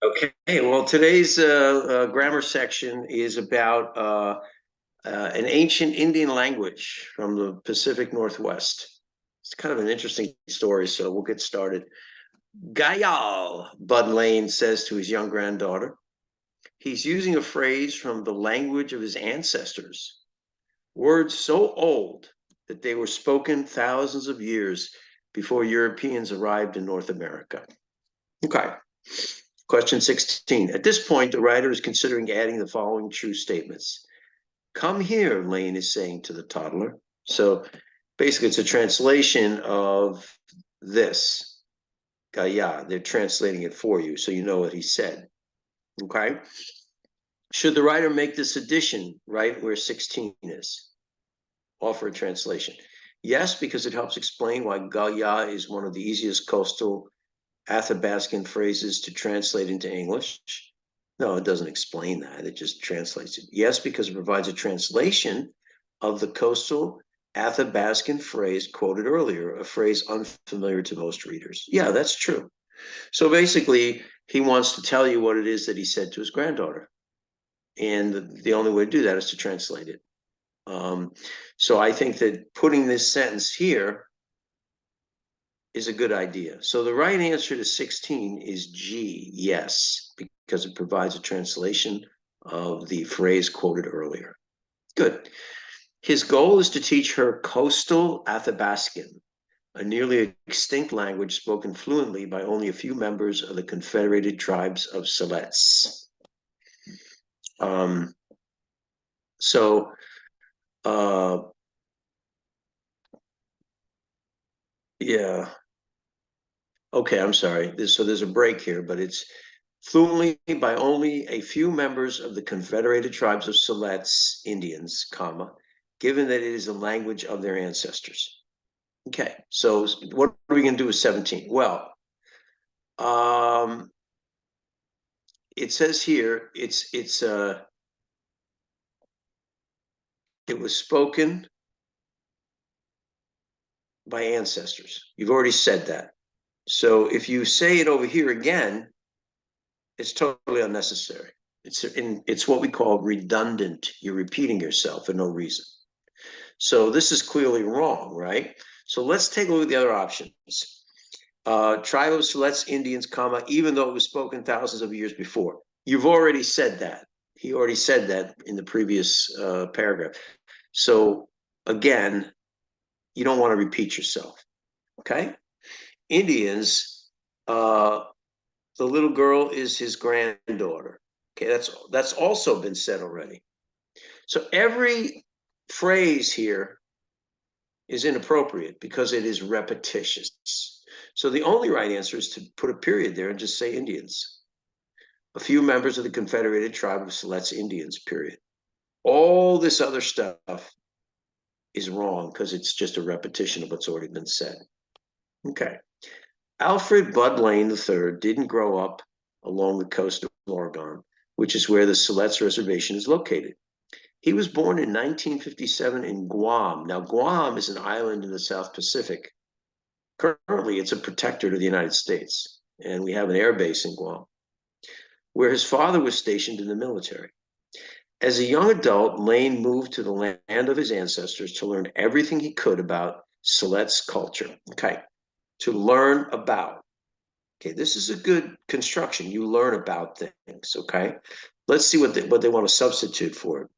Okay, well, today's grammar section is about an ancient Indian language from the Pacific Northwest. It's kind of an interesting story, so we'll get started. Gayal, Bud Lane says to his young granddaughter. He's using a phrase from the language of his ancestors, words so old that they were spoken thousands of years before Europeans arrived in North America. Okay. Question 16. At this point, the writer is considering adding the following true statements. Come here, Lane is saying to the toddler. So basically, it's a translation of this. Gaya, they're translating it for you, so you know what he said. Okay. Should the writer make this addition right where 16 is? Offer a translation. Yes, because it helps explain why Gaya is one of the easiest coastal Athabascan phrases to translate into English. No, it doesn't explain that. It just translates it. Yes, because it provides a translation of the coastal Athabascan phrase quoted earlier, a phrase unfamiliar to most readers. Yeah, that's true. So basically, he wants to tell you what it is that he said to his granddaughter. And the only way to do that is to translate it. So I think that putting this sentence here is a good idea. So the right answer to 16 is G, yes, because it provides a translation of the phrase quoted earlier. Good. His goal is to teach her coastal Athabascan, a nearly extinct language spoken fluently by only a few members of the Confederated Tribes of Siletz. Um, so, yeah. Okay, I'm sorry. So there's a break here, but it's fluently by only a few members of the Confederated Tribes of Siletz Indians, comma, given that it is a language of their ancestors. Okay, so what are we going to do with 17? Well, it says here it was spoken by ancestors. You've already said that. So if you say it over here again, it's totally unnecessary. It's what we call redundant. You're repeating yourself for no reason. So this is clearly wrong, right? So let's take a look at the other options. Tribe of Siletz Indians, comma, even though it was spoken thousands of years before. You've already said that. He already said that in the previous paragraph. So again, you don't want to repeat yourself. Okay? Indians, the little girl is his granddaughter. Okay, that's also been said already. So every phrase here is inappropriate because it is repetitious. So the only right answer is to put a period there and just say Indians. A few members of the Confederated Tribe of Siletz Indians, period. All this other stuff is wrong because it's just a repetition of what's already been said. Okay. Alfred Bud Lane III didn't grow up along the coast of Oregon, which is where the Siletz Reservation is located. He was born in 1957 in Guam. Now, Guam is an island in the South Pacific. Currently, it's a protectorate of the United States, and we have an air base in Guam, where his father was stationed in the military. As a young adult, Lane moved to the land of his ancestors to learn everything he could about Siletz culture. Okay, to learn about. Okay, this is a good construction. You learn about things. Okay, let's see what they want to substitute for it.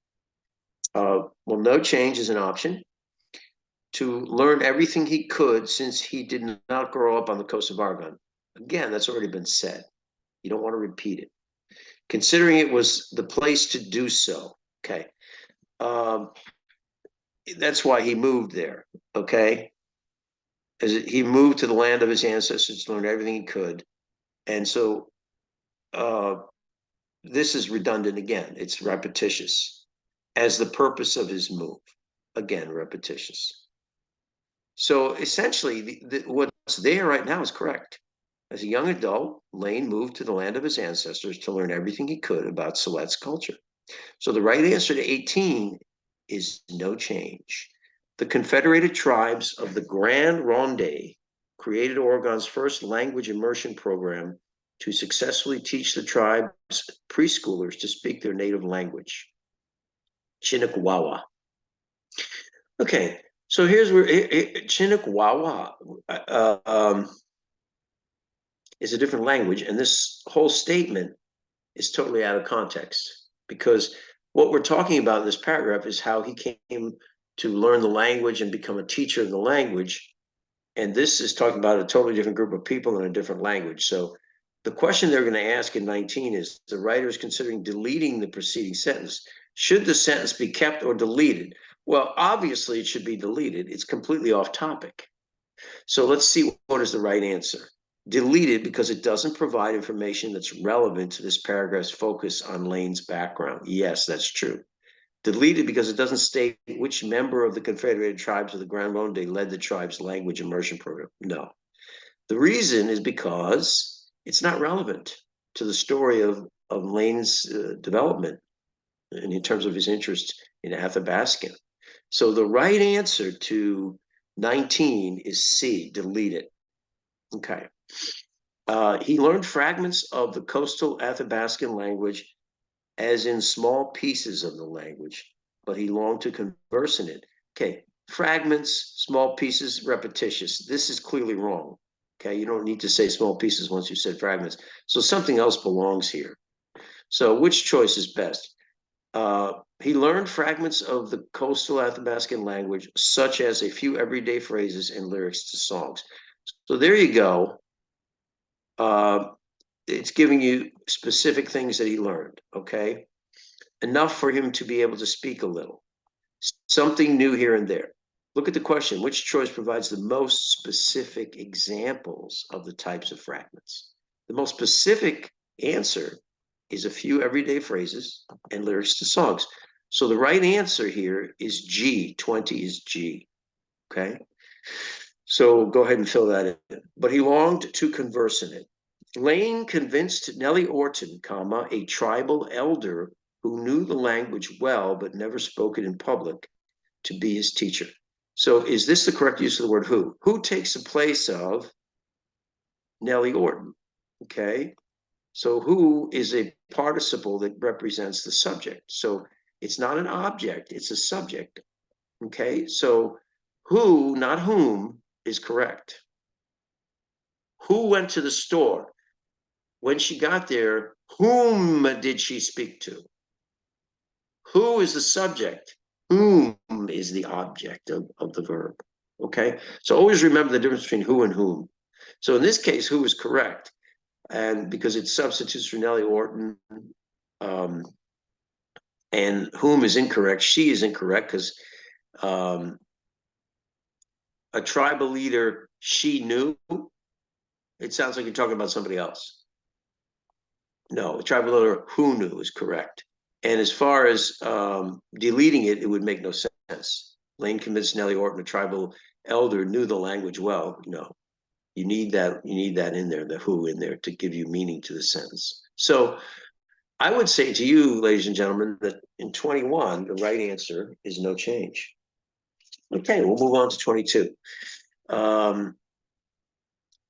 Well, no change is an option. To learn everything he could since he did not grow up on the coast of Oregon. Again, that's already been said. You don't want to repeat it. Considering it was the place to do so. Okay. That's why he moved there. Okay. As he moved to the land of his ancestors to learn everything he could. And so this is redundant again. It's repetitious as the purpose of his move. Again, repetitious. So essentially, what's there right now is correct. As a young adult, Lane moved to the land of his ancestors to learn everything he could about Siletz culture. So the right answer to 18 is no change. The Confederated Tribes of the Grand Ronde created Oregon's first language immersion program to successfully teach the tribe's preschoolers to speak their native language. Chinikawawa. Okay, so here's where Chinikawawa is a different language, and this whole statement is totally out of context, because what we're talking about in this paragraph is how he came to learn the language and become a teacher of the language. And this is talking about a totally different group of people in a different language. So the question they're going to ask in 19 is, the writer is considering deleting the preceding sentence. Should the sentence be kept or deleted? Well, obviously it should be deleted. It's completely off topic. So let's see what is the right answer. Deleted because it doesn't provide information that's relevant to this paragraph's focus on Lane's background. Yes, that's true. Deleted because it doesn't state which member of the Confederated Tribes of the Grand Ronde led the tribe's language immersion program. No. The reason is because it's not relevant to the story of Lane's development in terms of his interest in Athabascan. So the right answer to 19 is C, delete it. Okay. He learned fragments of the coastal Athabascan language as in small pieces of the language, but he longed to converse in it. Okay, fragments, small pieces, repetitious. This is clearly wrong. Okay, you don't need to say small pieces once you said fragments. So something else belongs here. So which choice is best? He learned fragments of the coastal Athabascan language, such as a few everyday phrases and lyrics to songs. So there you go. It's giving you specific things that he learned, okay? Enough for him to be able to speak a little. Something new here and there. Look at the question, which choice provides the most specific examples of the types of fragments? The most specific answer is a few everyday phrases and lyrics to songs. So the right answer here is G, 20 is G, okay? So go ahead and fill that in. But he longed to converse in it. Lane convinced Nellie Orton, a tribal elder who knew the language well but never spoke it in public, to be his teacher. So is this the correct use of the word who? Who takes the place of Nellie Orton? Okay. So who is a participle that represents the subject. So it's not an object, it's a subject. Okay. So who, not whom, is correct. Who went to the store? When she got there, whom did she speak to? Who is the subject? Whom is the object of the verb. Okay, so always remember the difference between who and whom. So in this case, who is correct, and because it substitutes for Nellie Orton, and whom is incorrect. She is incorrect because a tribal leader she knew. It sounds like you're talking about somebody else. No, a tribal leader who knew is correct. And as far as deleting it, it would make no sense. Lane convinced Nellie Orton, a tribal elder, knew the language well. No, you need that in there, the who in there, to give you meaning to the sentence. So I would say to you, ladies and gentlemen, that in 21, the right answer is no change. Okay, we'll move on to 22.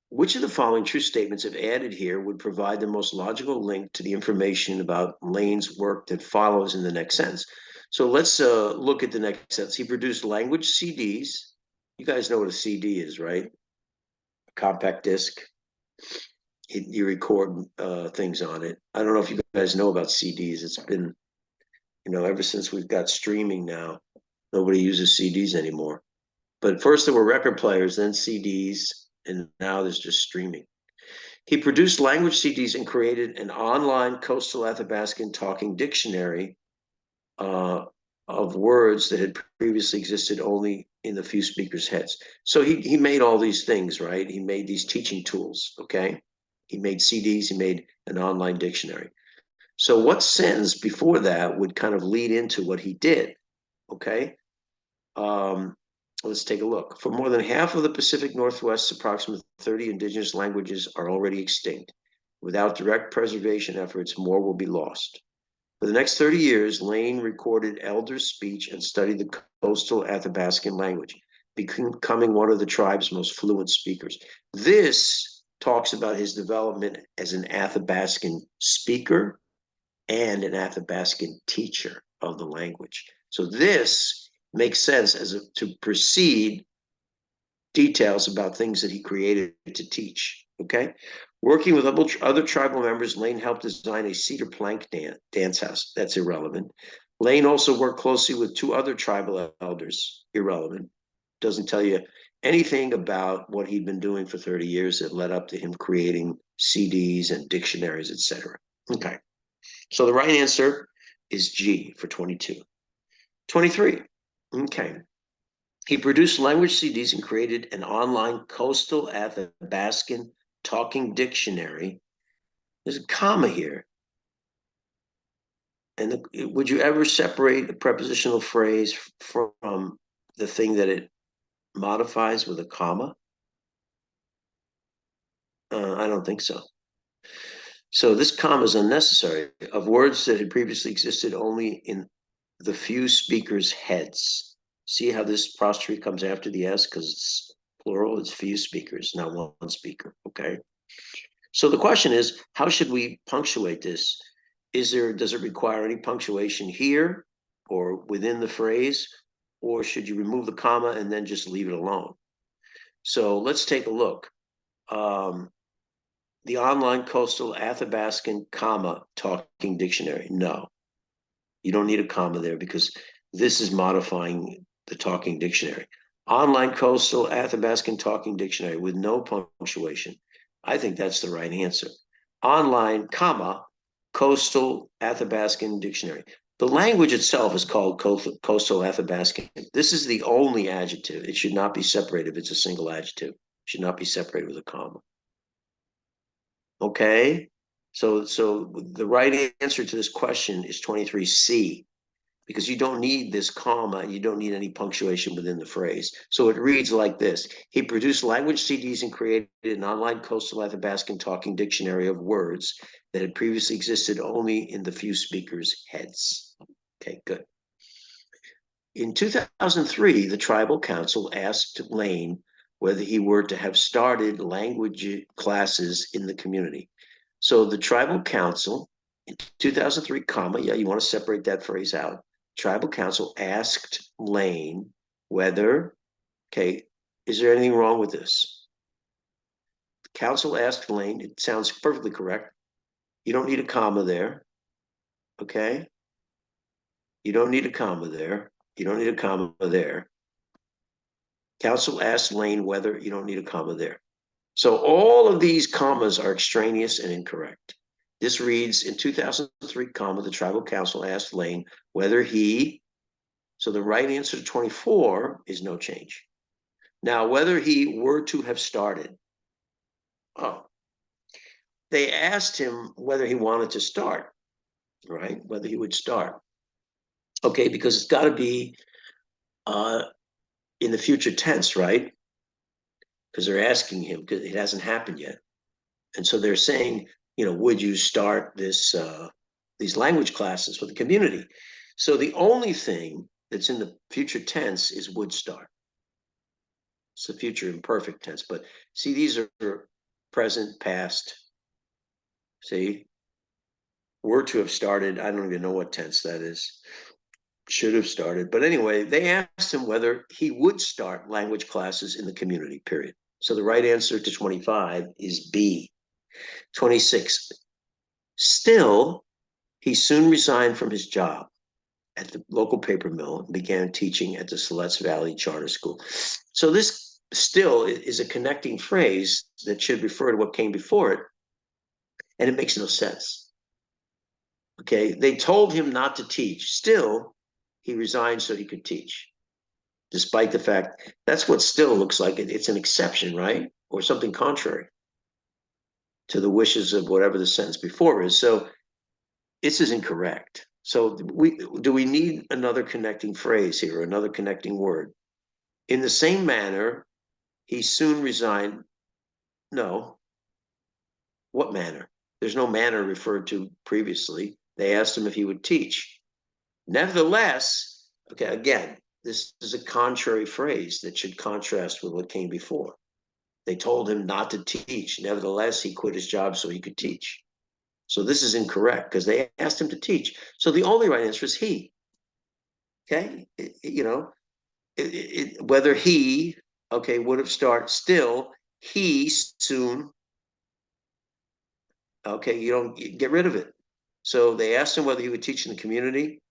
Which of the following true statements, if added here, would provide the most logical link to the information about Lane's work that follows in the next sentence? So let's look at the next sentence. He produced language CDs. You guys know what a CD is, right? A compact disc. You record things on it. I don't know if you guys know about CDs. It's been, ever since we've got streaming now, nobody uses CDs anymore. But first there were record players, then CDs, and now there's just streaming. He produced language CDs and created an online coastal Athabascan talking dictionary of words that had previously existed only in the few speakers' heads. So he made all these things, right? He made these teaching tools, okay? He made CDs, he made an online dictionary. So what sentence before that would kind of lead into what he did, okay? Let's take a look. For more than half of the Pacific Northwest's approximately 30 indigenous languages are already extinct. Without direct preservation efforts, more will be lost. For the next 30 years, Lane recorded elder speech and studied the coastal Athabascan language, becoming one of the tribe's most fluent speakers. This talks about his development as an Athabascan speaker and an Athabascan teacher of the language. So this makes sense to precede details about things that he created to teach, okay? Working with other tribal members, Lane helped design a cedar plank dance house. That's irrelevant. Lane also worked closely with 2 other tribal elders. Irrelevant. Doesn't tell you anything about what he'd been doing for 30 years that led up to him creating CDs and dictionaries, etc. Okay. So the right answer is G for 22. 23. Okay. He produced language CDs and created an online coastal Athabascan talking dictionary. There's a comma here. And would you ever separate a prepositional phrase from the thing that it modifies with a comma? I don't think so. So this comma is unnecessary. Of words that had previously existed only in the few speakers' heads. See how this apostrophe comes after the S because it's plural, it's few speakers, not one speaker, okay? So the question is, how should we punctuate this? Does it require any punctuation here or within the phrase, or should you remove the comma and then just leave it alone? So let's take a look. The online coastal Athabascan comma talking dictionary. No, you don't need a comma there because this is modifying the talking dictionary. Online coastal Athabascan talking dictionary with no punctuation. I think that's the right answer. Online, comma, coastal Athabascan dictionary. The language itself is called coastal Athabascan. This is the only adjective. It should not be separated if it's a single adjective. It should not be separated with a comma. Okay, so the right answer to this question is 23C, because you don't need this comma, you don't need any punctuation within the phrase. So it reads like this. He produced language CDs and created an online coastal Athabascan talking dictionary of words that had previously existed only in the few speakers' heads. Okay, good. In 2003, the Tribal Council asked Lane whether he were to have started language classes in the community. So the Tribal Council in 2003, comma, yeah, you want to separate that phrase out. Tribal Council asked Lane whether, okay, is there anything wrong with this? The council asked Lane, it sounds perfectly correct. You don't need a comma there, okay? You don't need a comma there. You don't need a comma there. Council asked Lane whether, you don't need a comma there. So all of these commas are extraneous and incorrect. This reads, in 2003, comma, the Tribal Council asked Lane whether he, so the right answer to 24 is no change. Now, whether he were to have started, they asked him whether he wanted to start, right? Whether he would start. Okay, because it's got to be in the future tense, right? Because they're asking him, because it hasn't happened yet. And so they're saying, you know, would you start these language classes for the community? So the only thing that's in the future tense is would start. It's the future imperfect tense, but see, these are present, past. See, were to have started, I don't even know what tense that is. Should have started. But anyway, they asked him whether he would start language classes in the community, period. So the right answer to 25 is B. 26. Still, he soon resigned from his job at the local paper mill and began teaching at the Siletz Valley Charter School. So this still is a connecting phrase that should refer to what came before it, and it makes no sense. Okay, they told him not to teach. Still, he resigned so he could teach, despite the fact that's what still looks like. It's an exception, right? Or something contrary to the wishes of whatever the sentence before is. So this is incorrect. So do we need another connecting phrase here, another connecting word? In the same manner, he soon resigned. No. What manner? There's no manner referred to previously. They asked him if he would teach. Nevertheless, okay, again, this is a contrary phrase that should contrast with what came before. They told him not to teach. Nevertheless, he quit his job so he could teach. So this is incorrect because they asked him to teach. So the only right answer is he. Okay, whether he, okay, would have started still, he soon, okay, you don't get rid of it. So they asked him whether he would teach in the community.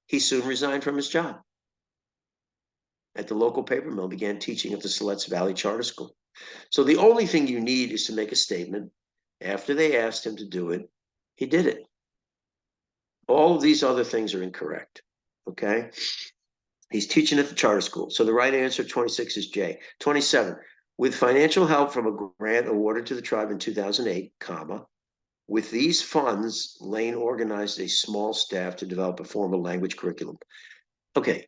He soon resigned from his job at the local paper mill, began teaching at the Siletz Valley Charter School. So the only thing you need is to make a statement. After they asked him to do it, he did it. All of these other things are incorrect, okay? He's teaching at the charter school. So the right answer, 26, is J. 27, with financial help from a grant awarded to the tribe in 2008, comma, with these funds, Lane organized a small staff to develop a formal language curriculum. Okay,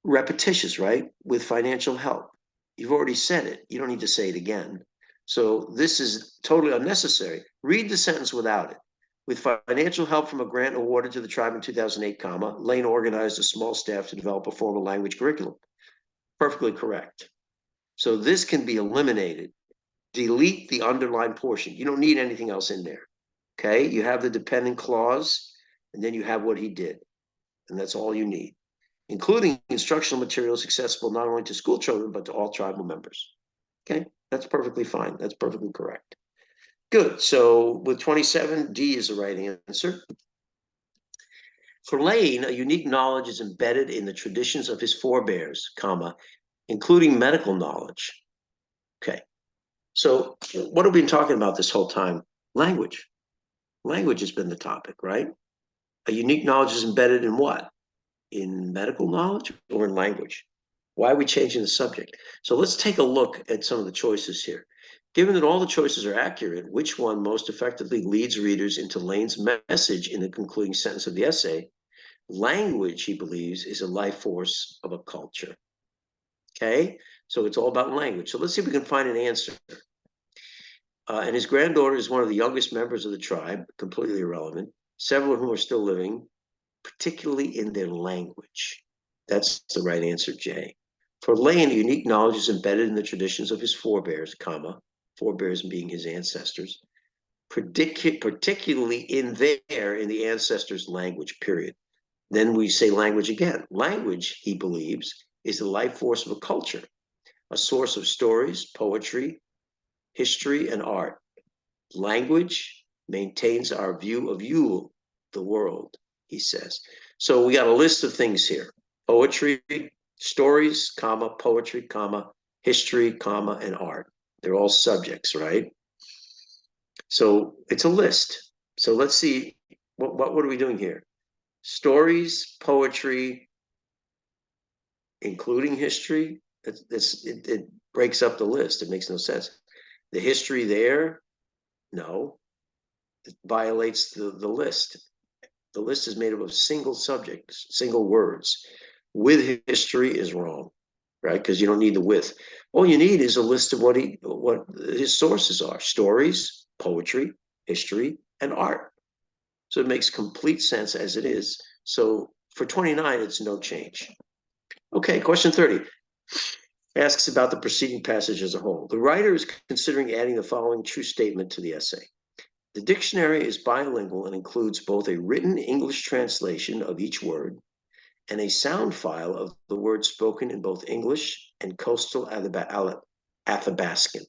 repetitious, right? With financial help. You've already said it. You don't need to say it again. So this is totally unnecessary. Read the sentence without it. With financial help from a grant awarded to the tribe in 2008, comma, Lane organized a small staff to develop a formal language curriculum. Perfectly correct. So this can be eliminated. Delete the underlined portion. You don't need anything else in there. Okay, you have the dependent clause, and then you have what he did. And that's all you need, including instructional materials accessible not only to school children, but to all tribal members. Okay, that's perfectly fine. That's perfectly correct. Good. So with 27, D is the right answer. For Lane, a unique knowledge is embedded in the traditions of his forebears, comma, including medical knowledge. Okay. So what have we been talking about this whole time? Language. Language has been the topic, right? A unique knowledge is embedded in what? In medical knowledge or in language? Why are we changing the subject? So let's take a look at some of the choices here. Given that all the choices are accurate, which one most effectively leads readers into Lane's message in the concluding sentence of the essay? Language, he believes, is a life force of a culture. Okay, so it's all about language. So let's see if we can find an answer. And his granddaughter is one of the youngest members of the tribe, completely irrelevant, several of whom are still living, particularly in their language. That's the right answer, J. For Lane, unique knowledge is embedded in the traditions of his forebears, comma, forebears being his ancestors, particularly in the ancestors' language, period. Then we say language again. Language, he believes, is the life force of a culture, a source of stories, poetry, history, and art. Language maintains our view of you, the world, he says. So we got a list of things here. Poetry, stories, comma, poetry, comma, history, comma, and art. They're all subjects, right? So it's a list. So let's see, what are we doing here? Stories, poetry, including history. It breaks up the list. It makes no sense. The history there, no. It violates the list. The list is made up of single subjects, single words. With history is wrong, right? Because you don't need the with. All you need is a list of what his sources are: stories, poetry, history, and art. So it makes complete sense as it is. So for 29, it's no change. Okay, question 30 asks about the preceding passage as a whole. The writer is considering adding the following true statement to the essay. The dictionary is bilingual and includes both a written English translation of each word and a sound file of the words spoken in both English and coastal Athabascan,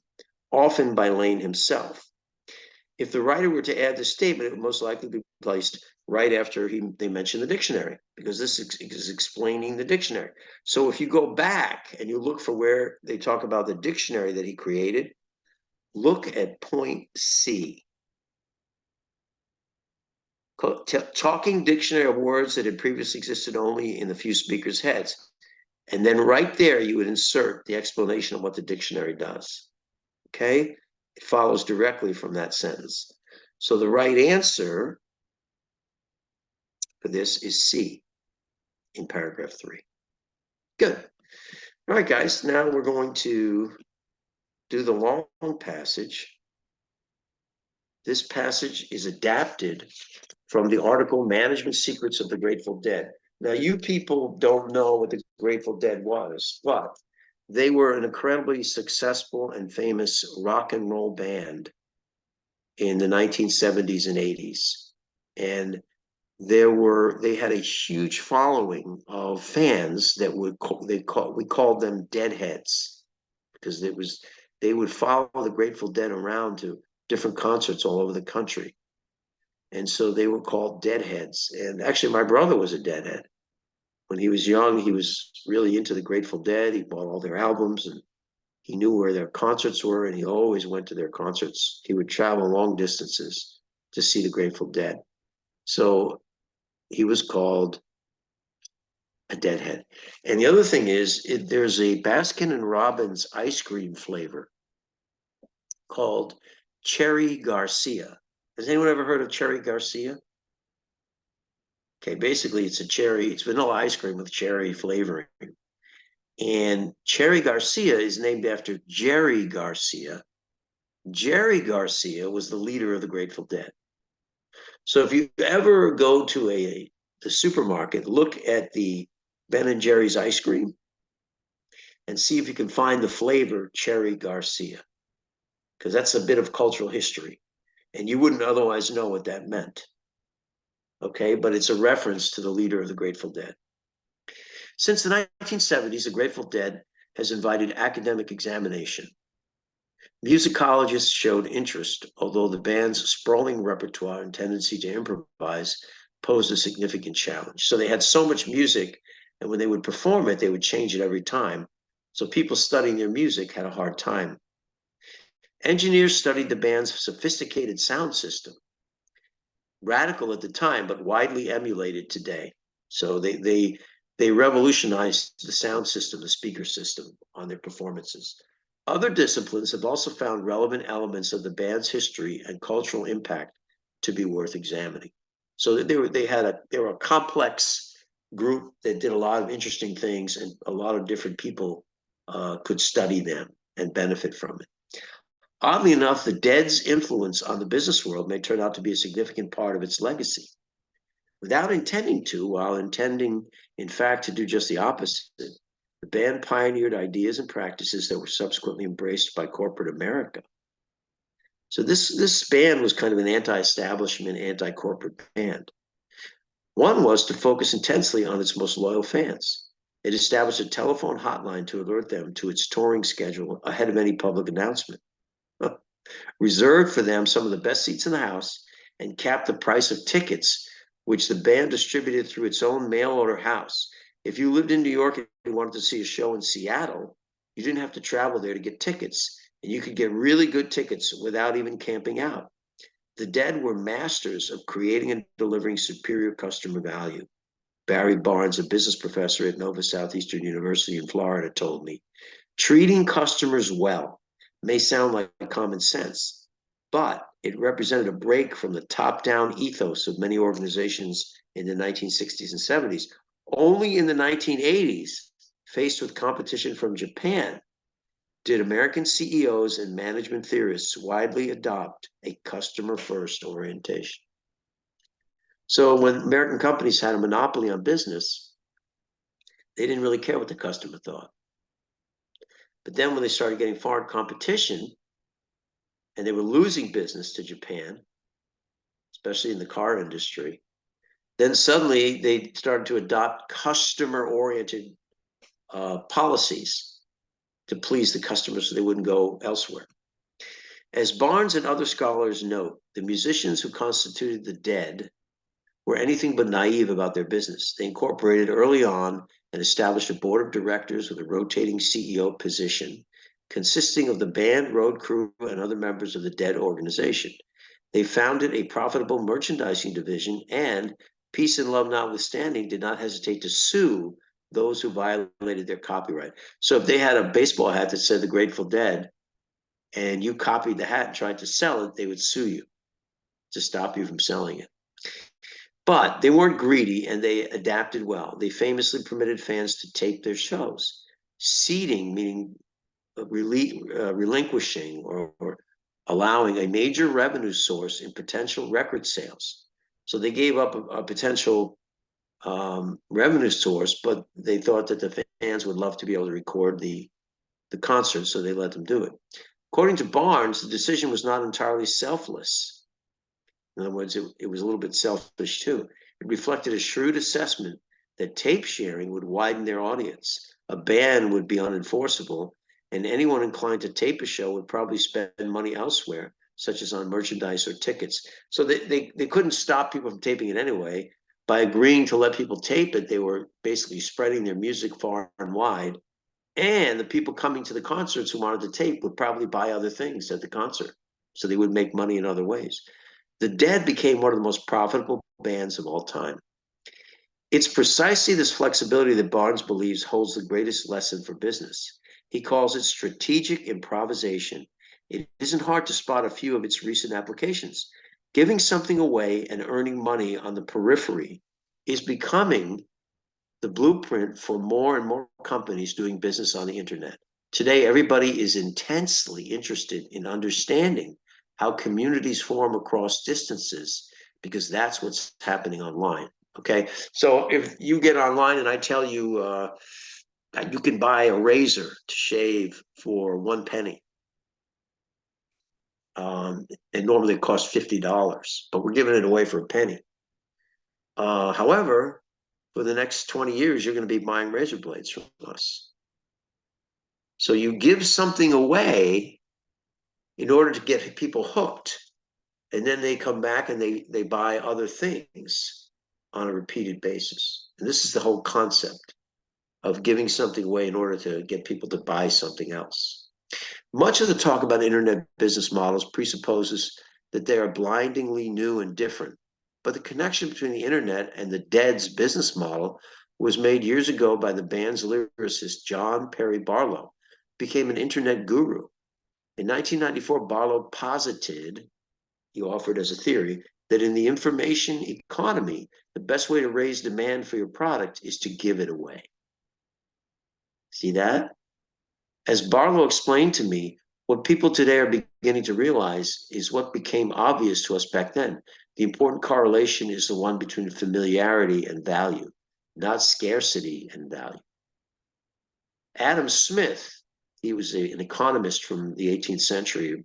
often by Lane himself. If the writer were to add this statement, it would most likely be placed right after they mention the dictionary, because this is explaining the dictionary. So if you go back and you look for where they talk about the dictionary that he created, look at point C. Talking dictionary of words that had previously existed only in the few speakers' heads. And then right there, you would insert the explanation of what the dictionary does. Okay? It follows directly from that sentence. So the right answer for this is C in paragraph 3. Good. All right, guys, now we're going to do the long passage. This passage is adapted from the article Management Secrets of the Grateful Dead. Now, you people don't know what the Grateful Dead was, but they were an incredibly successful and famous rock and roll band in the 1970s and 80s. And they had a huge following of fans that we called them Deadheads, because they would follow the Grateful Dead around to different concerts all over the country. And so they were called Deadheads. And actually, my brother was a Deadhead. When he was young, he was really into the Grateful Dead. He bought all their albums and he knew where their concerts were, and he always went to their concerts. He would travel long distances to see the Grateful Dead. So he was called a Deadhead. And the other thing is, there's a Baskin and Robbins ice cream flavor called Cherry Garcia. Has anyone ever heard of Cherry Garcia? Okay, basically it's vanilla ice cream with cherry flavoring. And Cherry Garcia is named after Jerry Garcia. Jerry Garcia was the leader of the Grateful Dead. So if you ever go to the supermarket, look at the Ben and Jerry's ice cream and see if you can find the flavor Cherry Garcia, because that's a bit of cultural history, and you wouldn't otherwise know what that meant. Okay, but it's a reference to the leader of the Grateful Dead. Since the 1970s, the Grateful Dead has invited academic examination. Musicologists showed interest, although the band's sprawling repertoire and tendency to improvise posed a significant challenge. So they had so much music, and when they would perform it, they would change it every time. So people studying their music had a hard time. Engineers studied the band's sophisticated sound system, radical at the time, but widely emulated today. So they revolutionized the sound system, the speaker system on their performances. Other disciplines have also found relevant elements of the band's history and cultural impact to be worth examining. So they were a complex group that did a lot of interesting things, and a lot of different people could study them and benefit from it. Oddly enough, the Dead's influence on the business world may turn out to be a significant part of its legacy. Without intending to, while intending, in fact, to do just the opposite, the band pioneered ideas and practices that were subsequently embraced by corporate America. So this band was kind of an anti-establishment, anti-corporate band. One was to focus intensely on its most loyal fans. It established a telephone hotline to alert them to its touring schedule ahead of any public announcement. Reserved for them some of the best seats in the house, and capped the price of tickets, which the band distributed through its own mail order house. If you lived in New York and you wanted to see a show in Seattle, you didn't have to travel there to get tickets, and you could get really good tickets without even camping out. The Dead were masters of creating and delivering superior customer value. Barry Barnes, a business professor at Nova Southeastern University in Florida, told me, treating customers well may sound like common sense, but it represented a break from the top-down ethos of many organizations in the 1960s and 70s. Only in the 1980s, faced with competition from Japan, did American CEOs and management theorists widely adopt a customer-first orientation. So when American companies had a monopoly on business, they didn't really care what the customer thought. But then when they started getting foreign competition and they were losing business to Japan, especially in the car industry, then suddenly they started to adopt customer-oriented policies to please the customers so they wouldn't go elsewhere. As Barnes and other scholars note, the musicians who constituted the Dead were anything but naive about their business. They incorporated early on and established a board of directors with a rotating CEO position, consisting of the band, road crew, and other members of the Dead organization. They founded a profitable merchandising division and, peace and love notwithstanding, did not hesitate to sue those who violated their copyright. So if they had a baseball hat that said the Grateful Dead, and you copied the hat and tried to sell it, they would sue you to stop you from selling it. But they weren't greedy, and they adapted well. They famously permitted fans to tape their shows. Seeding, meaning relinquishing or allowing a major revenue source in potential record sales. So they gave up a potential revenue source, but they thought that the fans would love to be able to record the the concert, so they let them do it. According to Barnes, the decision was not entirely selfless. In other words, it was a little bit selfish too. It reflected a shrewd assessment that tape sharing would widen their audience, a ban would be unenforceable, and anyone inclined to tape a show would probably spend money elsewhere, such as on merchandise or tickets. So they couldn't stop people from taping it anyway. By agreeing to let people tape it, they were basically spreading their music far and wide. And the people coming to the concerts who wanted to tape would probably buy other things at the concert. So they would make money in other ways. The Dead became one of the most profitable bands of all time. It's precisely this flexibility that Barnes believes holds the greatest lesson for business. He calls it strategic improvisation. It isn't hard to spot a few of its recent applications. Giving something away and earning money on the periphery is becoming the blueprint for more and more companies doing business on the internet. Today, everybody is intensely interested in understanding how communities form across distances, because that's what's happening online. Okay, so if you get online and I tell you you can buy a razor to shave for 1 penny, and normally it costs $50, but we're giving it away for a penny. However, for the next 20 years, you're going to be buying razor blades from us. So you give something away in order to get people hooked, and then they come back and they buy other things on a repeated basis. And this is the whole concept of giving something away in order to get people to buy something else. Much of the talk about internet business models presupposes that they are blindingly new and different. But the connection between the internet and the Dead's business model was made years ago by the band's lyricist John Perry Barlow, became an internet guru. In 1994, Barlow posited, he offered as a theory, that in the information economy, the best way to raise demand for your product is to give it away. See that? As Barlow explained to me, what people today are beginning to realize is what became obvious to us back then. The important correlation is the one between familiarity and value, not scarcity and value. Adam Smith, he was an economist from the 18th century.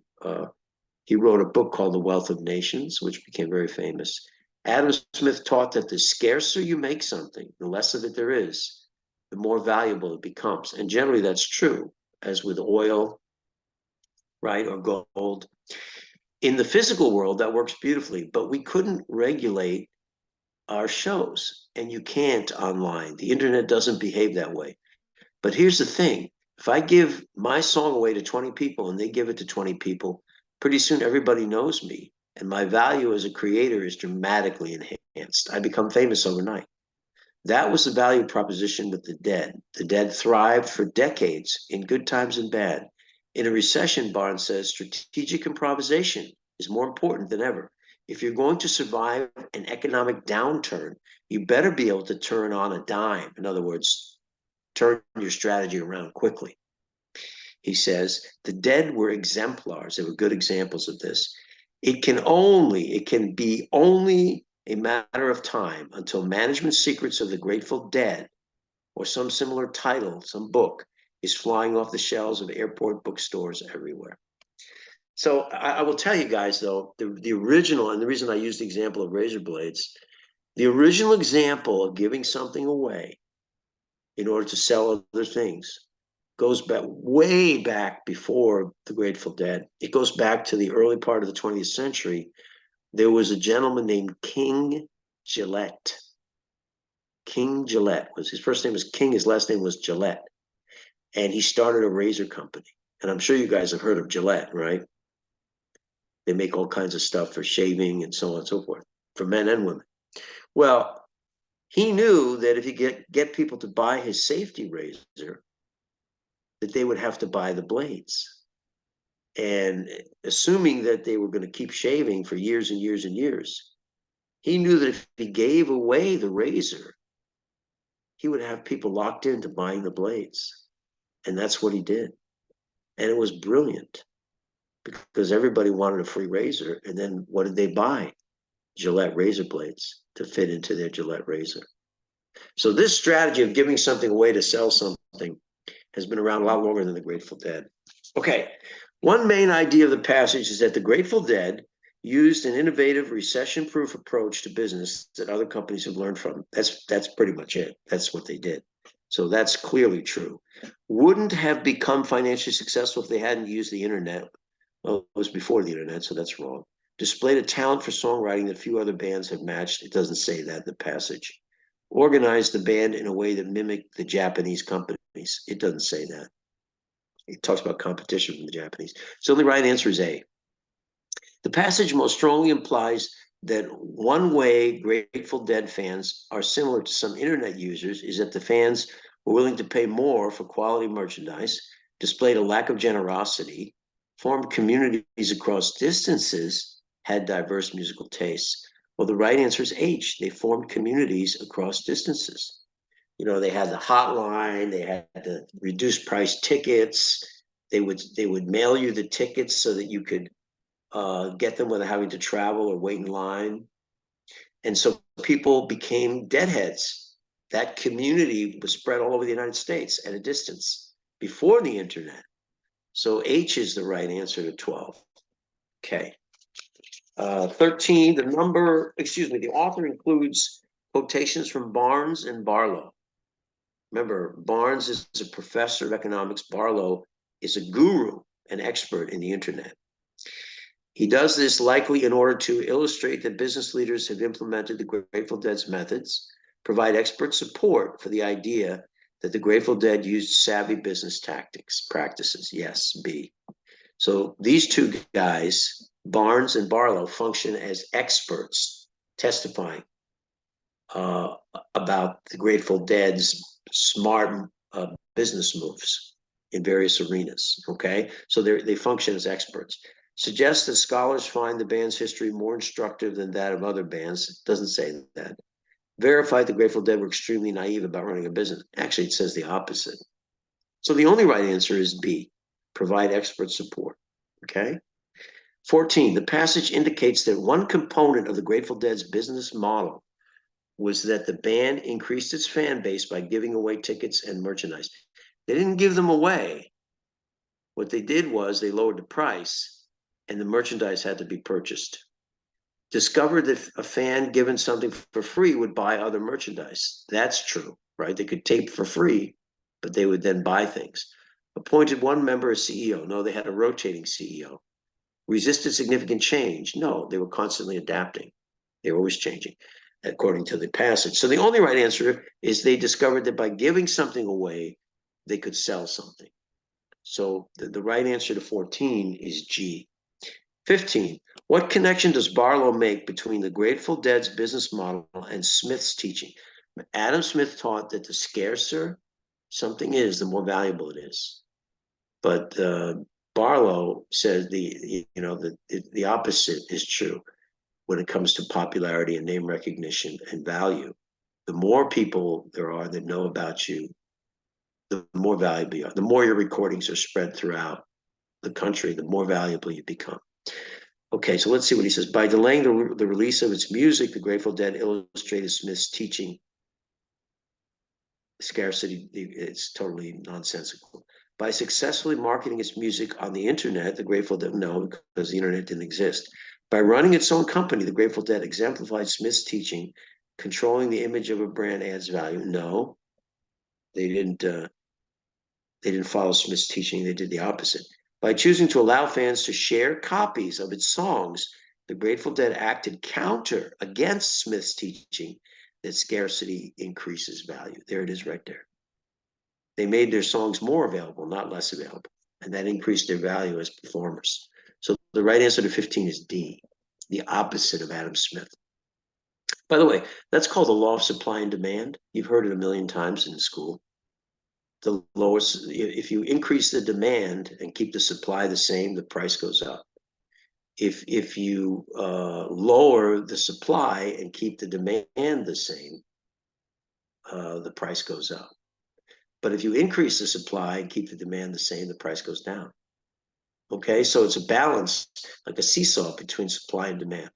He wrote a book called The Wealth of Nations, which became very famous. Adam Smith taught that the scarcer you make something, the less of it there is, the more valuable it becomes. And generally that's true, as with oil, right, or gold. In the physical world, that works beautifully, but we couldn't regulate our shows, and you can't online. The internet doesn't behave that way. But here's the thing. If I give my song away to 20 people and they give it to 20 people, pretty soon everybody knows me, and my value as a creator is dramatically enhanced. I become famous overnight. That was the value proposition with the Dead. The Dead thrived for decades in good times and bad. In a recession, Barnes says, strategic improvisation is more important than ever. If you're going to survive an economic downturn, you better be able to turn on a dime. In other words, turn your strategy around quickly. He says, the Dead were exemplars. They were good examples of this. It can be only a matter of time until Management Secrets of the Grateful Dead, or some similar title, some book, is flying off the shelves of airport bookstores everywhere. So I will tell you guys, though, the original, and the reason I use the example of razor blades, the original example of giving something away in order to sell other things goes back way back before the Grateful Dead. It goes back to the early part of the 20th century. There was a gentleman named King Gillette. King Gillette was his first name was King, his last name was Gillette. And he started a razor company. And I'm sure you guys have heard of Gillette, right? They make all kinds of stuff for shaving and so on and so forth, for men and women. Well, he knew that if he get people to buy his safety razor, that they would have to buy the blades. And assuming that they were going to keep shaving for years and years and years, he knew that if he gave away the razor, he would have people locked into buying the blades. And that's what he did. And it was brilliant because everybody wanted a free razor. And then what did they buy? Gillette razor blades to fit into their Gillette razor. So this strategy of giving something away to sell something has been around a lot longer than the Grateful Dead. Okay, one main idea of the passage is that the Grateful Dead used an innovative recession-proof approach to business that other companies have learned from. That's pretty much it. That's what they did. So that's clearly true. Wouldn't have become financially successful if they hadn't used the internet. Well, it was before the internet, so that's wrong. Displayed a talent for songwriting that few other bands have matched. It doesn't say that in the passage. Organized the band in a way that mimicked the Japanese companies. It doesn't say that. It talks about competition from the Japanese. So the right answer is A. The passage most strongly implies that one way Grateful Dead fans are similar to some internet users is that the fans were willing to pay more for quality merchandise, displayed a lack of generosity, formed communities across distances, had diverse musical tastes. Well, the right answer is H. They formed communities across distances. You know, they had the hotline, they had the reduced price tickets. They would mail you the tickets so that you could get them without having to travel or wait in line. And so people became deadheads. That community was spread all over the United States at a distance before the internet. So H is the right answer to 12. Okay. 13, the author includes quotations from Barnes and Barlow. Remember, Barnes is a professor of economics. Barlow is a guru, an expert in the internet. He does this likely in order to illustrate that business leaders have implemented the Grateful Dead's methods, provide expert support for the idea that the Grateful Dead used savvy business practices. Yes, B. So these two guys, Barnes and Barlow, function as experts testifying about the Grateful Dead's smart business moves in various arenas. Okay, so they function as experts. Suggests that scholars find the band's history more instructive than that of other bands. It doesn't say that. Verified the Grateful Dead were extremely naive about running a business. Actually, it says the opposite. So the only right answer is B, provide expert support. Okay. 14, the passage indicates that one component of the Grateful Dead's business model was that the band increased its fan base by giving away tickets and merchandise. They didn't give them away. What they did was they lowered the price and the merchandise had to be purchased. Discovered that a fan given something for free would buy other merchandise. That's true, right? They could tape for free, but they would then buy things. Appointed one member as CEO. No, they had a rotating CEO. Resisted significant change. No, they were constantly adapting. They were always changing, according to the passage. So the only right answer is they discovered that by giving something away, they could sell something. So the right answer to 14 is G. 15, what connection does Barlow make between the Grateful Dead's business model and Smith's teaching? Adam Smith taught that the scarcer something is, the more valuable it is. But Barlow says the opposite is true when it comes to popularity and name recognition and value. The more people there are that know about you, the more valuable you are. The more your recordings are spread throughout the country, the more valuable you become. Okay, so let's see what he says. By delaying the release of its music, the Grateful Dead illustrated Smith's teaching. Scarcity, it's totally nonsensical. By successfully marketing its music on the internet, the Grateful Dead, no, because the internet didn't exist. By running its own company, the Grateful Dead exemplified Smith's teaching. Controlling the image of a brand adds value. No, they didn't follow Smith's teaching. They did the opposite. By choosing to allow fans to share copies of its songs, the Grateful Dead acted counter against Smith's teaching that scarcity increases value. There it is right there. They made their songs more available, not less available, and that increased their value as performers. So the right answer to 15 is D, the opposite of Adam Smith. By the way, that's called the law of supply and demand. You've heard it a million times in school. The lowest, if you increase the demand and keep the supply the same, the price goes up. If you lower the supply and keep the demand the same, the price goes up. But if you increase the supply and keep the demand the same, the price goes down. Okay, so it's a balance, like a seesaw between supply and demand.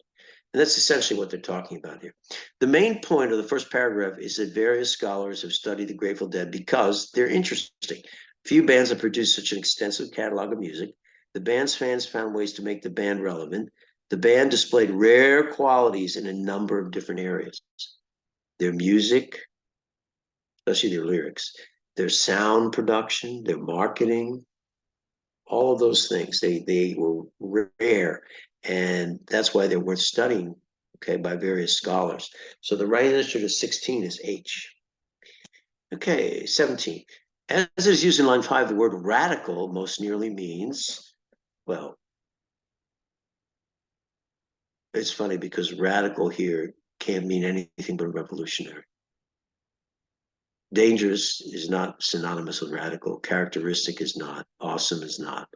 And that's essentially what they're talking about here. The main point of the first paragraph is that various scholars have studied the Grateful Dead because they're interesting. Few bands have produced such an extensive catalog of music. The band's fans found ways to make the band relevant. The band displayed rare qualities in a number of different areas. Their music, especially their lyrics, their sound production, their marketing, all of those things. They were rare, and that's why they're worth studying, okay, by various scholars. So the right answer to 16 is H. Okay, 17. As is used in line 5, the word radical most nearly means, well, it's funny because radical here can't mean anything but revolutionary. Dangerous is not synonymous with radical. Characteristic is not. Awesome is not.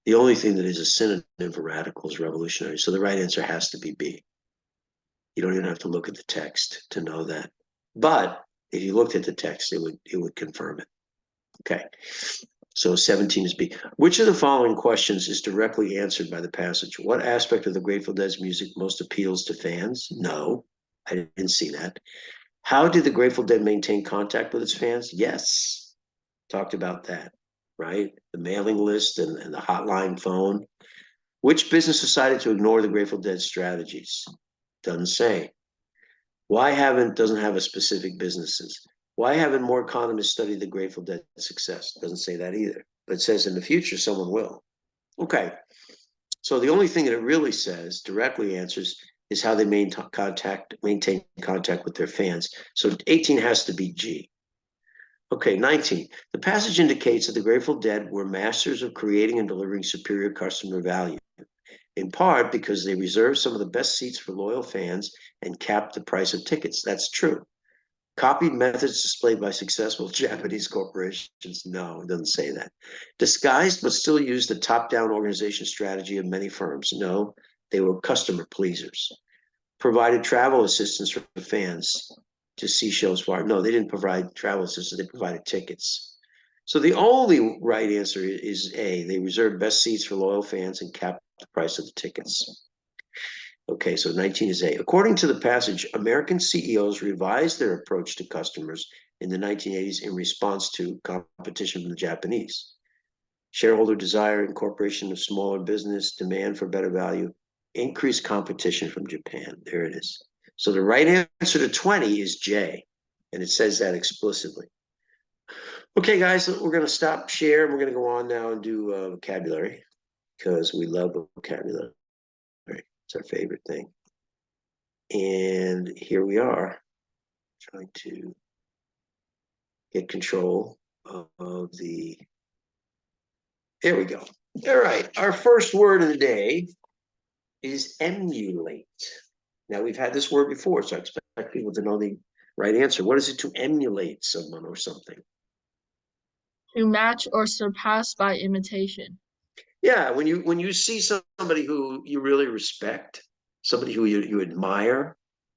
The only thing that is a synonym for radical is revolutionary. So the right answer has to be B. You don't even have to look at the text to know that. But if you looked at the text, it would confirm it. Okay. So 17 is B. Which of the following questions is directly answered by the passage? What aspect of the Grateful Dead's music most appeals to fans? No, I didn't see that. How did the Grateful Dead maintain contact with its fans? Yes, talked about that, right? The mailing list and the hotline phone. Which business decided to ignore the Grateful Dead strategies? Doesn't say. Why doesn't have a specific businesses? Why haven't more economists studied the Grateful Dead success? Doesn't say that either, but it says in the future someone will. Okay, so the only thing that it really says, directly answers, is how they maintain contact with their fans. So 18 has to be G. Okay, 19. The passage indicates that the Grateful Dead were masters of creating and delivering superior customer value, in part because they reserved some of the best seats for loyal fans and capped the price of tickets. That's true. Copied methods displayed by successful Japanese corporations. No, it doesn't say that. Disguised but still used the top-down organization strategy of many firms. No, they were customer pleasers. Provided travel assistance for fans to see shows far. No, they didn't provide travel assistance. They provided tickets. So the only right answer is A. They reserved best seats for loyal fans and capped the price of the tickets. Okay, so 19 is A. According to the passage, American CEOs revised their approach to customers in the 1980s in response to competition from the Japanese. Shareholder desire, incorporation of smaller business, demand for better value, increased competition from Japan. There it is. So the right answer to 20 is J, and it says that explicitly. Okay, guys, we're going to stop share. We're going to go on now and do vocabulary because we love vocabulary. It's our favorite thing. And here we are trying to get control of the, there we go. All right, our first word of the day is emulate. Now we've had this word before, so I expect people to know the right answer. What is it to emulate someone or something? To match or surpass by imitation. Yeah, when you see somebody who you really respect, somebody who you admire,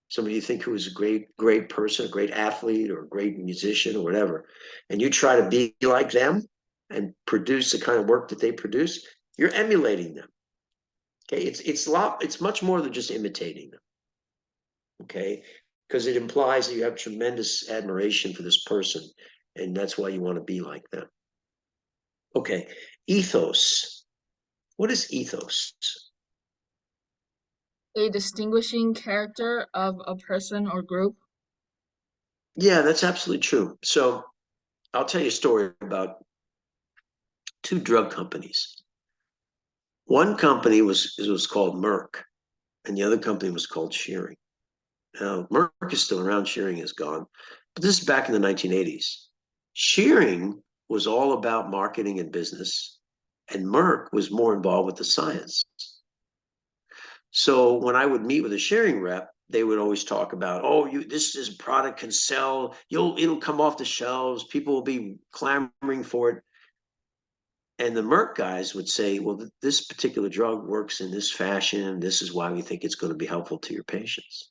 somebody you think who is a great person, a great athlete or a great musician or whatever, and you try to be like them and produce the kind of work that they produce, you're emulating them. Okay, it's much more than just imitating them. Okay, because it implies that you have tremendous admiration for this person, and that's why you want to be like them. Okay, ethos. What is ethos? A distinguishing character of a person or group. Yeah, that's absolutely true. So I'll tell you a story about two drug companies. One company was called Merck, and the other company was called Shearing. Now, Merck is still around, Shearing is gone, but this is back in the 1980s. Shearing was all about marketing and business, and Merck was more involved with the science. So when I would meet with a Shearing rep, they would always talk about, oh, this product can sell, it'll come off the shelves, people will be clamoring for it. And the Merck guys would say, well, this particular drug works in this fashion. This is why we think it's going to be helpful to your patients.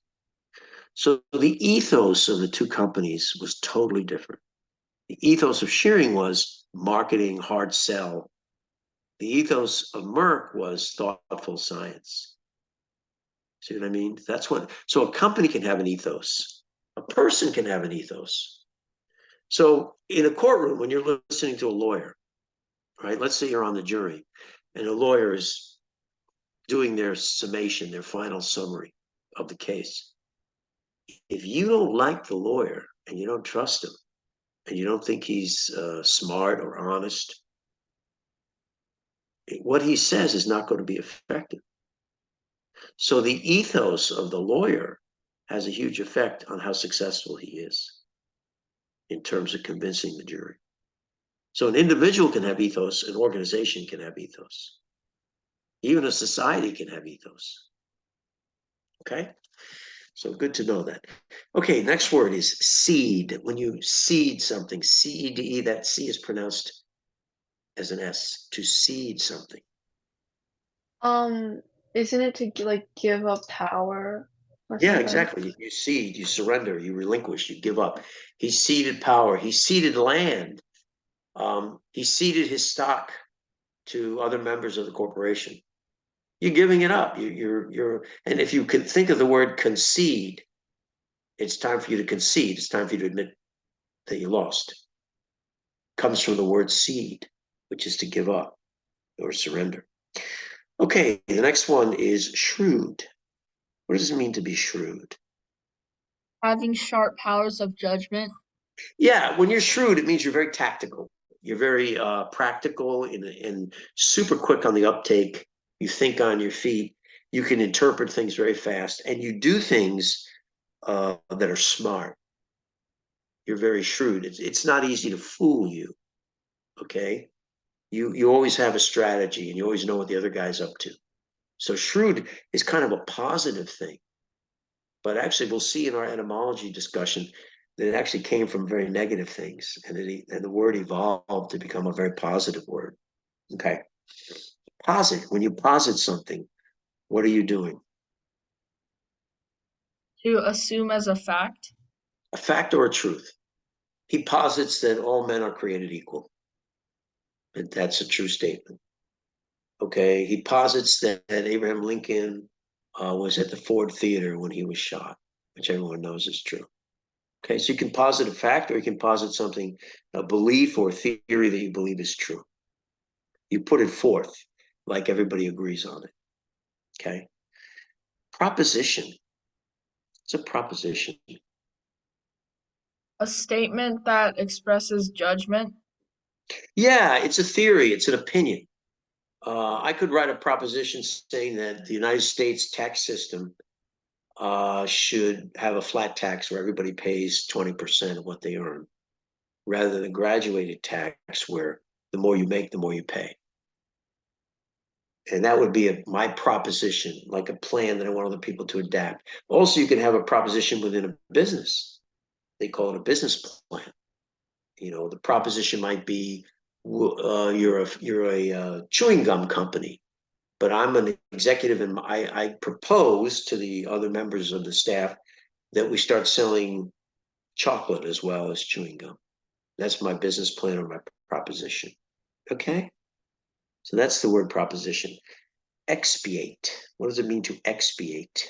So the ethos of the two companies was totally different. The ethos of Shearing was marketing, hard sell. The ethos of Merck was thoughtful science. See what I mean? So a company can have an ethos. A person can have an ethos. So in a courtroom, when you're listening to a lawyer, right? Let's say you're on the jury and a lawyer is doing their summation, their final summary of the case. If you don't like the lawyer and you don't trust him and you don't think he's smart or honest, what he says is not going to be effective. So the ethos of the lawyer has a huge effect on how successful he is in terms of convincing the jury. So an individual can have ethos, an organization can have ethos. Even a society can have ethos. Okay? So good to know that. Okay, next word is seed. When you seed something, C-E-D-E, that C is pronounced as an S, to seed something. Um, isn't it to like give up power or Yeah, something? exactly. You cede, you surrender, you relinquish, you give up. He ceded power, he ceded land. He ceded his stock to other members of the corporation. You're giving it up. And if you can think of the word concede, it's time for you to concede. It's time for you to admit that you lost. Comes from the word cede, which is to give up or surrender. Okay, the next one is shrewd. What does it mean to be shrewd? Having sharp powers of judgment. Yeah, when you're shrewd, it means you're very tactical. You're very practical and super quick on the uptake. You think on your feet. You can interpret things very fast, and you do things that are smart. You're very shrewd. It's not easy to fool you. Okay, you always have a strategy, and you always know what the other guy's up to. So shrewd is kind of a positive thing. But actually, we'll see in our etymology discussion that it actually came from very negative things, and the word evolved to become a very positive word. Okay, posit. When you posit something, what are you doing? To assume as a fact. A fact or a truth? He posits that all men are created equal, and that's a true statement. Okay, he posits that Abraham Lincoln was at the Ford Theater when he was shot, which everyone knows is true. Okay, so you can posit a fact or you can posit something, a belief or theory that you believe is true. You put it forth like everybody agrees on it. Okay. Proposition. It's a proposition. A statement that expresses judgment. Yeah, it's a theory, it's an opinion. I could write a proposition saying that the United States tax system should have a flat tax where everybody pays 20% of what they earn, rather than a graduated tax where the more you make, the more you pay. And that would be my proposition, like a plan that I want other people to adapt. Also, you can have a proposition within a business. They call it a business plan. You know, the proposition might be you're a chewing gum company, but I'm an executive, and I propose to the other members of the staff that we start selling chocolate as well as chewing gum. That's my business plan or my proposition. Okay, so that's the word proposition. Expiate. What does it mean to expiate?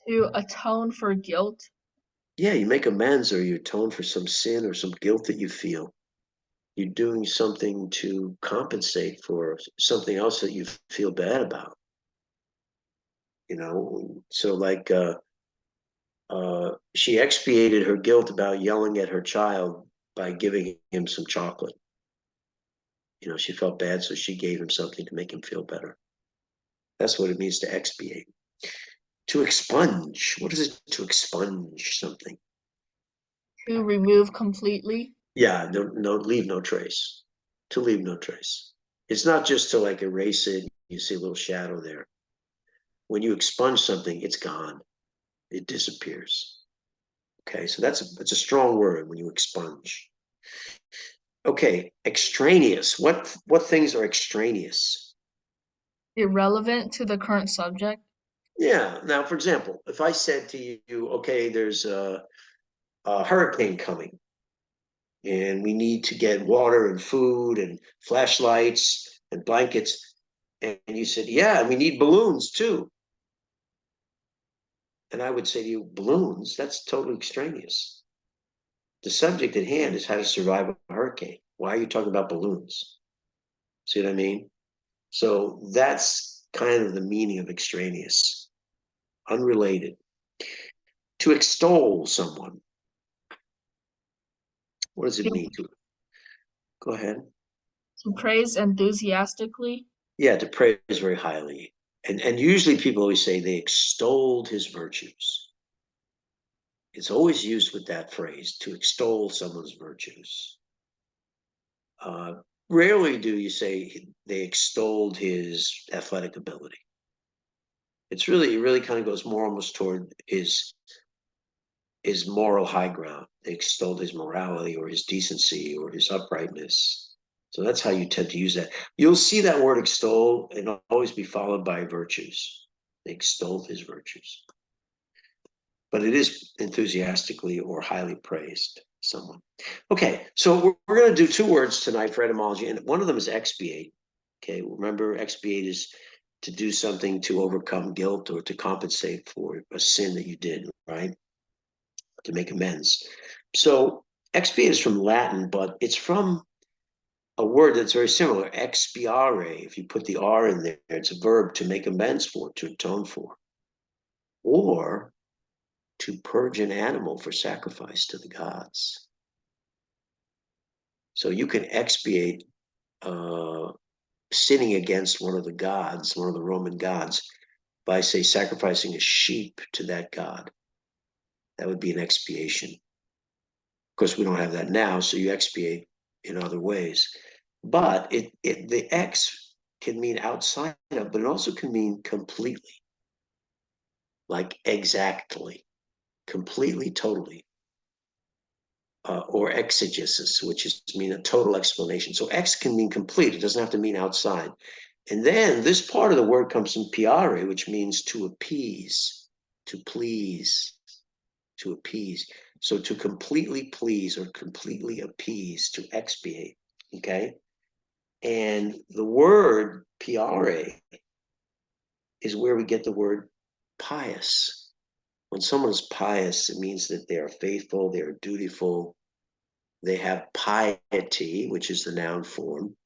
To atone for guilt. Yeah, you make amends or you atone for some sin or some guilt that you feel. You're doing something to compensate for something else that you feel bad about. You know, so like she expiated her guilt about yelling at her child by giving him some chocolate. You know, she felt bad, so she gave him something to make him feel better. That's what it means to expiate. To expunge. What is it to expunge something? To remove completely. Yeah, no, leave no trace. To leave no trace. It's not just to like erase it. You see a little shadow there. When you expunge something, it's gone. It disappears. Okay, so that's a strong word when you expunge. Okay, extraneous. What things are extraneous? Irrelevant to the current subject. Yeah. Now, for example, if I said to you, okay, there's a hurricane coming, and we need to get water and food and flashlights and blankets. And you said, yeah, we need balloons too. And I would say to you, balloons, that's totally extraneous. The subject at hand is how to survive a hurricane. Why are you talking about balloons? See what I mean? So that's kind of the meaning of extraneous, unrelated. To extol someone. What does it mean to? Go ahead. To praise enthusiastically. Yeah, to praise very highly. And usually people always say they extolled his virtues. It's always used with that phrase, to extol someone's virtues. Rarely do you say they extolled his athletic ability. It really kind of goes more almost toward his moral high ground. They extolled his morality or his decency or his uprightness. So that's how you tend to use that. You'll see that word extol and always be followed by virtues. They extolled his virtues. But it is enthusiastically or highly praised someone. Okay, so we're going to do two words tonight for etymology, and one of them is expiate. Okay, remember, expiate is to do something to overcome guilt or to compensate for a sin that you did, right? To make amends. So expiate is from Latin, but it's from a word that's very similar, expiare. If you put the R in there, it's a verb to make amends for, to atone for, or to purge an animal for sacrifice to the gods. So you can expiate sinning against one of the gods, one of the Roman gods, by, say, sacrificing a sheep to that god. That would be an expiation. Of course, we don't have that now, so you expiate in other ways. But the X can mean outside of, but it also can mean completely, like exactly, completely, totally, or exegesis, which is mean a total explanation. So X can mean complete; it doesn't have to mean outside. And then this part of the word comes from piare, which means to appease, to please, to appease. So to completely please or completely appease, to expiate. Okay. And the word piare is where we get the word pious. When someone is pious, it means that they are faithful, they are dutiful, they have piety, which is the noun form,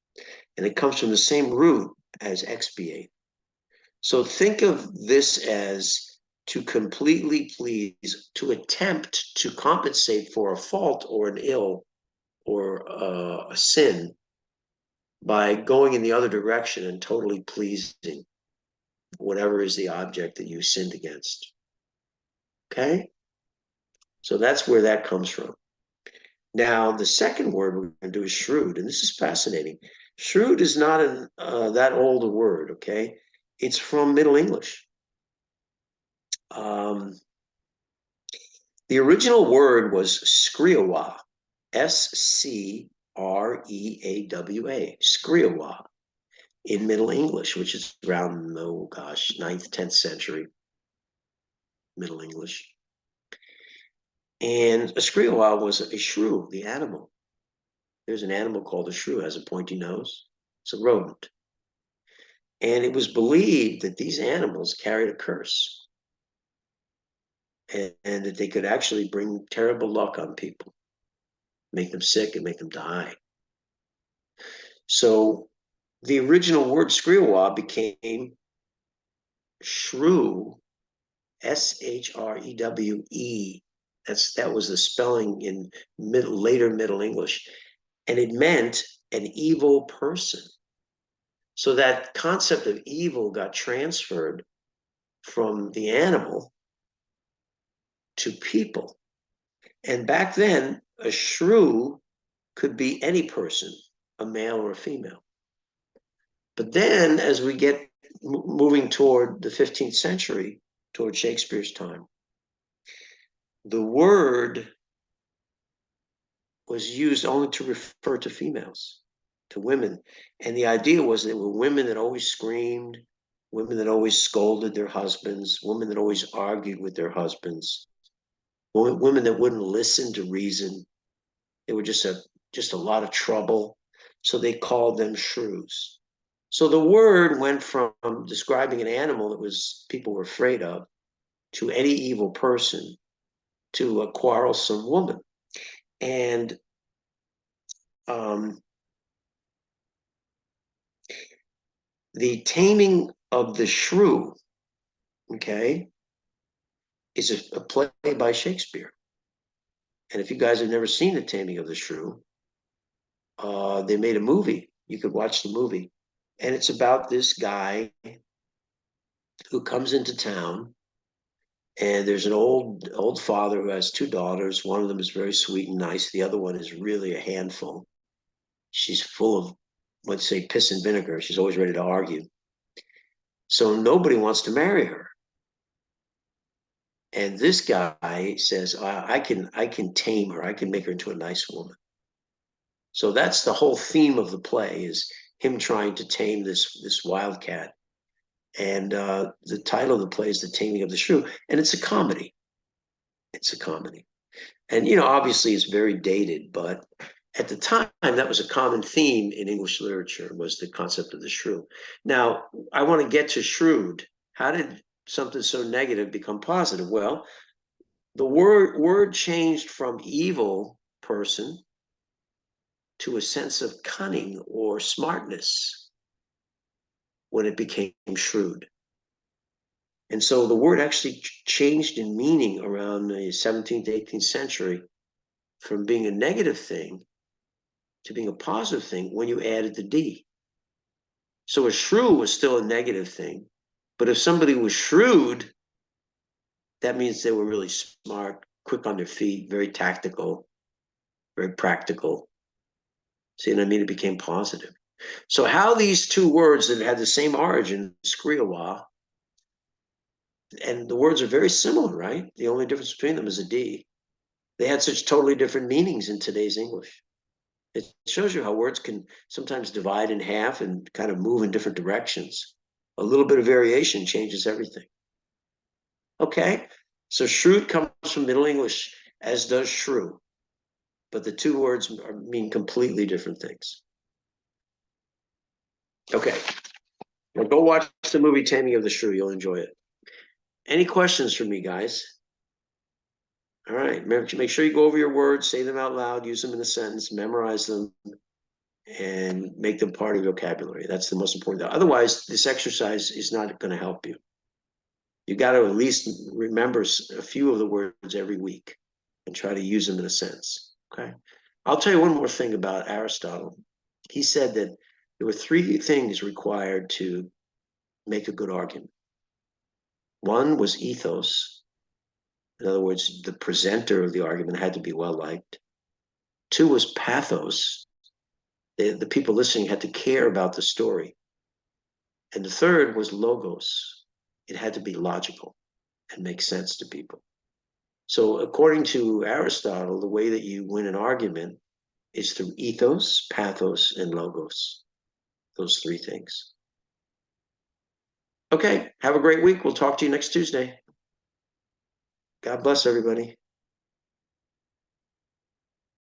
and it comes from the same root as expiate. So think of this as to completely please, to attempt to compensate for a fault or an ill or a sin by going in the other direction and totally pleasing whatever is the object that you sinned against. Okay? So that's where that comes from. Now, the second word we're going to do is shrewd, and this is fascinating. Shrewd is not that old a word, okay? It's from Middle English. The original word was screawa, S-C-R-E-A-W-A, screawa, in Middle English, which is around, 9th, 10th century Middle English. And a screawa was a shrew, the animal. There's an animal called a shrew, has a pointy nose. It's a rodent. And it was believed that these animals carried a curse and that they could actually bring terrible luck on people, make them sick and make them die. So the original word screawa became shrew, S-H-R-E-W-E. That was the spelling in later Middle English. And it meant an evil person. So that concept of evil got transferred from the animal to people. And back then, a shrew could be any person, a male or a female. But then, as we get moving toward the 15th century, toward Shakespeare's time, the word was used only to refer to females, to women. And the idea was that were women that always screamed, women that always scolded their husbands, women that always argued with their husbands, women that wouldn't listen to reason. They were just a lot of trouble. So they called them shrews. So the word went from describing an animal that people were afraid of to any evil person to a quarrelsome woman. And the Taming of the Shrew, okay, is a play by Shakespeare. And if you guys have never seen The Taming of the Shrew, they made a movie. You could watch the movie. And it's about this guy who comes into town, and there's an old father who has two daughters. One of them is very sweet and nice. The other one is really a handful. She's full of, let's say, piss and vinegar. She's always ready to argue. So nobody wants to marry her. And this guy says, I can tame her. I can make her into a nice woman. So that's the whole theme of the play, is him trying to tame this wildcat. And the title of the play is The Taming of the Shrew, and it's a comedy. It's a comedy. And, obviously it's very dated, but at the time, that was a common theme in English literature, was the concept of the shrew. Now, I want to get to shrewd. How did something so negative become positive? Well, the word changed from evil person to a sense of cunning or smartness when it became shrewd. And so the word actually changed in meaning around the 17th, 18th century from being a negative thing to being a positive thing when you added the D. So a shrew was still a negative thing, but if somebody was shrewd, that means they were really smart, quick on their feet, very tactical, very practical. See what I mean? It became positive. So how these two words that had the same origin, Skriawa, and the words are very similar, right? The only difference between them is a D. They had such totally different meanings in today's English. It shows you how words can sometimes divide in half and kind of move in different directions. A little bit of variation changes everything. Okay, so shrewd comes from Middle English, as does shrew, but the two words mean completely different things. Okay, now go watch the movie Taming of the Shrew. You'll enjoy it. Any questions for me, guys? All right, make sure you go over your words, say them out loud, use them in a sentence, memorize them, and make them part of your vocabulary. That's the most important. Otherwise, this exercise is not going to help you. You got to at least remember a few of the words every week and try to use them in a sense. Okay. I'll tell you one more thing about Aristotle. He said that there were three things required to make a good argument. One was ethos. In other words, the presenter of the argument had to be well liked. Two was pathos. The people listening had to care about the story. And the third was logos. It had to be logical and make sense to people. So according to Aristotle, the way that you win an argument is through ethos, pathos, and logos. Those three things. Okay, have a great week. We'll talk to you next Tuesday. God bless everybody.